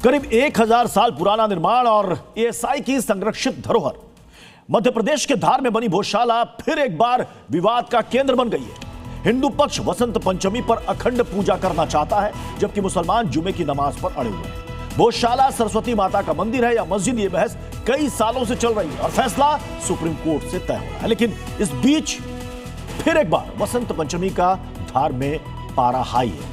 करीब 1000 साल पुराना निर्माण और एएसआई की संरक्षित धरोहर मध्य प्रदेश के धार में बनी भोजशाला फिर एक बार विवाद का केंद्र बन गई है। हिंदू पक्ष वसंत पंचमी पर अखंड पूजा करना चाहता है, जबकि मुसलमान जुमे की नमाज पर अड़े हुए हैं। भोजशाला सरस्वती माता का मंदिर है या मस्जिद, ये बहस कई सालों से चल रही है और फैसला सुप्रीम कोर्ट से तय हुआ है। लेकिन इस बीच फिर एक बार वसंत पंचमी का धार में पारा हाई है।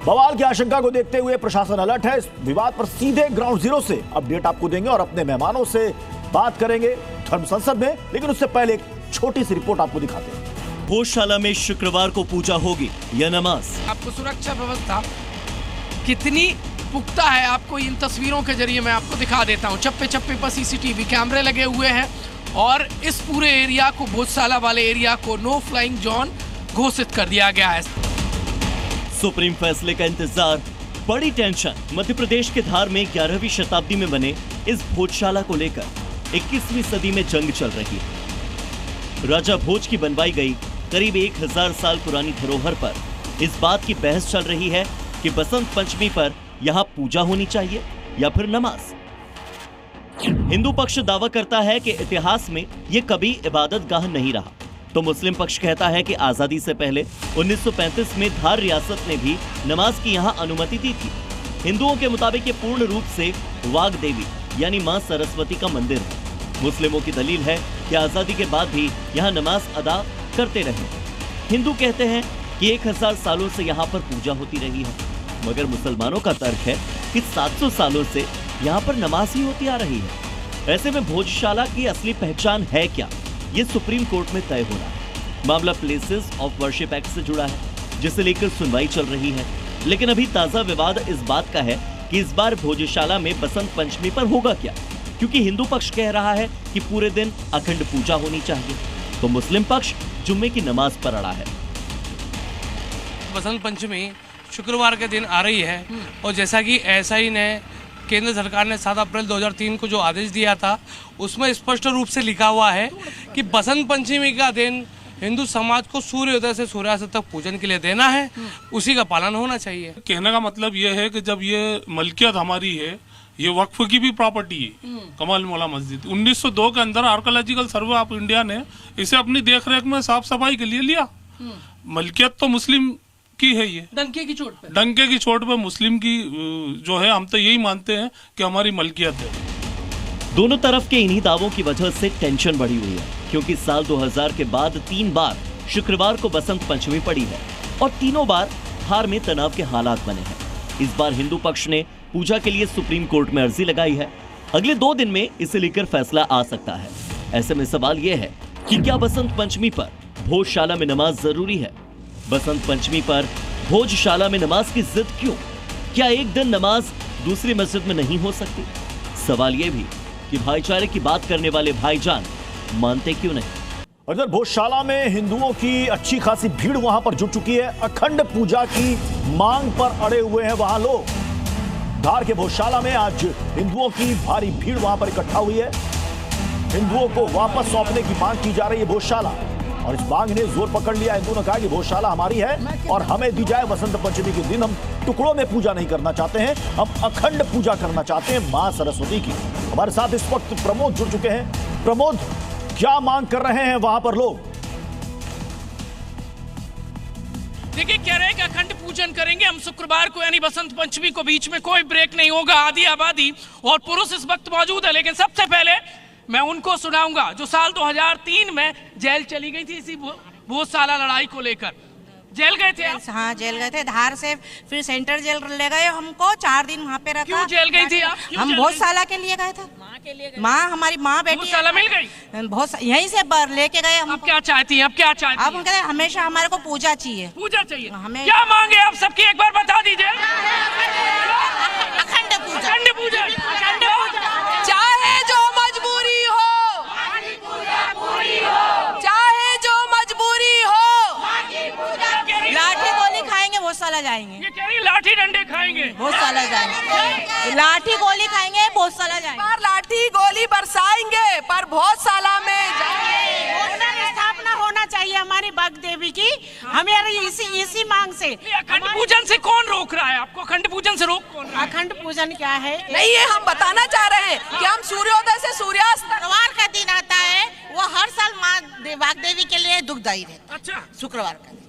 बवाल की आशंका को देखते हुए प्रशासन अलर्ट है। इस विवाद पर सीधे ग्राउंड जीरो से अपडेट आपको देंगे और अपने मेहमानों से बात करेंगे धर्म संसद में। लेकिन उससे पहले एक छोटी सी रिपोर्ट आपको दिखाते हैं। भोजशाला में शुक्रवार को पूजा होगी या नमाज? आपको सुरक्षा व्यवस्था कितनी पुख्ता है, आपको इन तस्वीरों के जरिए मैं आपको दिखा देता हूँ। चप्पे चप्पे पर सीसीटीवी कैमरे लगे हुए हैं और इस पूरे एरिया को, भोजशाला वाले एरिया को नो फ्लाइंग जोन घोषित कर दिया गया है। सुप्रीम फैसले का इंतजार, बड़ी टेंशन। मध्य प्रदेश के धार में 11वीं शताब्दी में बने इस भोजशाला को लेकर 21वीं सदी में जंग चल रही है। राजा भोज की बनवाई गई करीब 1000 साल पुरानी धरोहर पर इस बात की बहस चल रही है कि बसंत पंचमी पर यहाँ पूजा होनी चाहिए या फिर नमाज। हिंदू पक्ष दावा करता है कि इतिहास में ये कभी इबादत गाह नहीं रहा, तो मुस्लिम पक्ष कहता है कि आजादी से पहले 1935 में धार रियासत ने भी नमाज की यहाँ अनुमति दी थी। हिंदुओं के मुताबिक ये पूर्ण रूप से वाग देवी यानी मां सरस्वती का मंदिर है। मुस्लिमों की दलील है कि आजादी के बाद भी यहाँ नमाज अदा करते रहे। हिंदू कहते हैं कि 1000 सालों से यहाँ पर पूजा होती रही है, मगर मुसलमानों का तर्क है कि 700 सालों से यहाँ पर नमाज ही होती आ रही है। ऐसे में भोजशाला की असली पहचान है क्या, ये सुप्रीम कोर्ट में तय होना है। मामला प्लेसेस ऑफ वर्शिप एक्ट से जुड़ा है, जिसे लेकर सुनवाई चल रही है। लेकिन अभी ताजा विवाद इस बात का है कि इस बार भोजशाला में बसंत पंचमी पर होगा क्या, क्योंकि हिंदू पक्ष कह रहा है कि पूरे दिन अखंड पूजा होनी चाहिए, तो मुस्लिम पक्ष जुम्मे की नमाज पर अड़ा है। बसंत पंचमी शुक्रवार के दिन आ रही है और जैसा कि एएसआई ने, केंद्र सरकार ने 7 अप्रैल 2003 को जो आदेश दिया था, उसमें स्पष्ट रूप से लिखा हुआ है कि बसंत पंचमी का दिन हिंदू समाज को सूर्योदय से सूर्यास्त तक पूजन के लिए देना है, उसी का पालन होना चाहिए। कहने का मतलब ये है कि जब ये मलकियत हमारी है, ये वक्फ की भी प्रॉपर्टी है। कमल मौला मस्जिद 1902 के अंदर आर्कोलॉजिकल सर्वे ऑफ इंडिया ने इसे अपनी देखरेख में साफ सफाई के लिए लिया। मलकियत तो मुस्लिम की है, ये डंके की चोट पे मुस्लिम की जो है, हम तो यही मानते हैं कि हमारी मलकियत है। दोनों तरफ के इन्हीं दावों की वजह से टेंशन बढ़ी हुई है, क्योंकि साल 2000 के बाद 3 बार शुक्रवार को बसंत पंचमी पड़ी है और तीनों बार धार में तनाव के हालात बने हैं। इस बार हिंदू पक्ष ने पूजा के लिए सुप्रीम कोर्ट में अर्जी लगाई है। अगले 2 दिन में इसे लेकर फैसला आ सकता है। ऐसे में सवाल यह है कि क्या बसंत पंचमी पर भोजशाला में नमाज जरूरी है? बसंत पंचमी पर भोजशाला में नमाज की जिद क्यों? क्या एक दिन नमाज दूसरी मस्जिद में नहीं हो सकती? सवाल यह भी कि भाईचारे की बात करने वाले भाईजान मानते क्यों नहीं? और इधर भोजशाला में हिंदुओं की अच्छी खासी भीड़ वहां पर जुट चुकी है। अखंड पूजा की मांग पर अड़े हुए हैं वहां लोग। धार के भोजशाला में आज हिंदुओं की भारी भीड़ वहां पर इकट्ठा हुई है। हिंदुओं को वापस सौंपने की मांग की जा रही है भोजशाला, और इस मांग ने जोर पकड़ लिया। हिंदुओं ने कहा कि भोजशाला हमारी है और हमें दी जाए वसंत पंचमी के दिन। हम टुकड़ों में पूजा नहीं करना चाहते हैं, हम अखंड पूजा करना चाहते हैं मां सरस्वती की। हमारे साथ इस वक्त प्रमोद जुड़ चुके हैं। प्रमोद, क्या मांग कर रहे हैं वहां पर लोग? देखिए, कह रहे हैं कि अखंड पूजन करेंगे हम शुक्रवार को, यानी बसंत पंचमी को। बीच में कोई ब्रेक नहीं होगा। आधी आबादी और पुरुष इस वक्त मौजूद है। लेकिन सबसे पहले मैं उनको सुनाऊंगा जो साल 2003 में जेल चली गई थी इसी भोजशाला लड़ाई को लेकर। जेल गए थे आप? हाँ, जेल गए थे। धार से फिर सेंट्रल जेल ले गए हमको, 4 दिन वहाँ पे रखा। क्यों जेल गई थी आप? हम भोजशाला के लिए गए थे। माँ, हमारी माँ बेटी भोजशाला मिल गई, यहीं से लेके गए हम। अब क्या चाहती हैं? अब क्या चाहती हैं? अब हम कहते हैं हमेशा हमारे को पूजा चाहिए। पूजा चाहिए हमें। क्या मांगे आप सबकी, एक बार बता दीजिए। अखंड पूजा। अखंड पूजा। चाहे जो मजबूरी हो, चाहे जो मजबूरी हो, लाठी गोली खाएंगे भोजशाला जाएंगे। ये कह रही लाठी डंडे खाएंगे भोजशाला जाएंगे। लाठी गोली खाएंगे भोजशाला जाएंगे। पर लाठी गोली बरसाएंगे, पर भोजशाला में जाएंगे। स्थापना होना चाहिए हमारी बाग देवी की, हमारे इसी मांग से। अखंड पूजन से कौन रोक रहा है आपको? अखंड पूजन से रोक कौन रहा है? अखंड पूजन क्या है? नहीं, ये हम बताना चाह रहे हैं कि हम सूर्योदय से सूर्यास्त शुक्रवार का दिन आता है, वो हर साल माँ वाग्देवी के लिए दुखदायी रहता है। अच्छा, शुक्रवार का दिन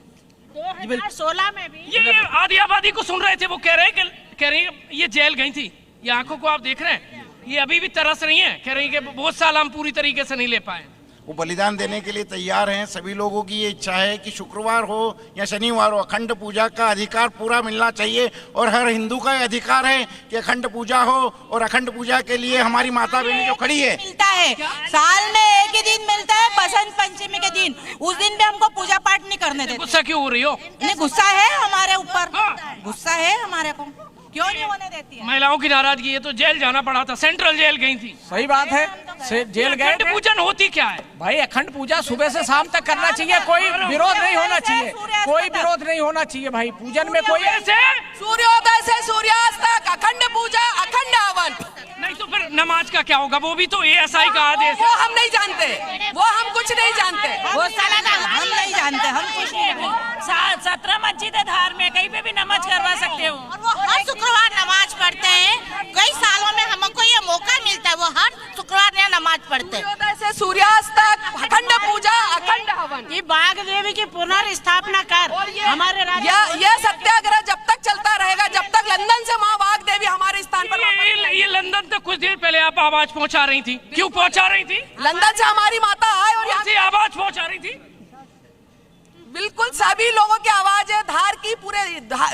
2016 में भी ये आदि आबादी को सुन रहे थे, वो कह रहे हैं ये जेल गई थी, ये आंखों को आप देख रहे हैं, ये अभी भी तरस रही हैं, कह रही हैं कि बहुत साल हम पूरी तरीके से नहीं ले पाए। वो बलिदान देने के लिए तैयार हैं। सभी लोगों की ये इच्छा है कि शुक्रवार हो या शनिवार हो, अखंड पूजा का अधिकार पूरा मिलना चाहिए और हर हिंदू का ये अधिकार है कि अखंड पूजा हो। और अखंड पूजा के लिए हमारी माता बहनी जो खड़ी है, मिलता है, साल में एक ही दिन मिलता है, बसंत पंचमी के दिन। उस दिन भी हमको पूजा पाठ नहीं करने देते। गुस्सा क्यों हो रही हो? नहीं, गुस्सा है हमारे ऊपर, हाँ। गुस्सा है हमारे को, क्यों नहीं होने देती है? महिलाओं की नाराजगी है तो जेल जाना पड़ा था, सेंट्रल जेल गई थी। सही बात है, जेल गए अखंड थे। पूजन होती क्या है भाई अखंड पूजा सुबह से शाम तक करना चाहिए, कोई विरोध नहीं होना चाहिए, कोई विरोध नहीं होना चाहिए भाई। पूजन में कोई ऐसे? सूर्योदय से सूर्यास्त तक अखंड पूजा, अखंड हवन। नहीं तो फिर नमाज का क्या होगा? वो भी तो ASI का आदेश वो है। हम नहीं जानते, वो हम कुछ नहीं जानते। वो साला का हम नहीं जानते, हम कुछ नहीं जानते। 17 मस्जिद है धार में, कहीं पे भी नमाज करवा सकते हो। और वो हर शुक्रवार नमाज पढ़ते हैं, कई सालों में हमको ये मौका मिलता है, वो हर शुक्रवार यहाँ नमाज पढ़ते हैं। सूर्योदय से सूर्यास्त तक अखंड पूजा, अखंड हवन। ये बाघ देवी की पुनर्स्थापना कर हमारे राज्य यह सत्याग्रह जब तक चलता रहेगा, जब तक लंदन से माँ वाग देवी हमारे स्थान पर ये लंदन तक कुछ देर पहले आप आवाज पहुंचा रही थी, क्यों पहुंचा रही थी? लंदन से हमारी माता आए और यहाँ से आवाज पहुंचा रही थी। बिल्कुल सभी लोगों की आवाज है, धार की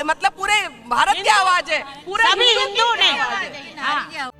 मतलब पूरे भारत की आवाज है, पूरे सभी हिंदू ने। आवाज है। हाँ।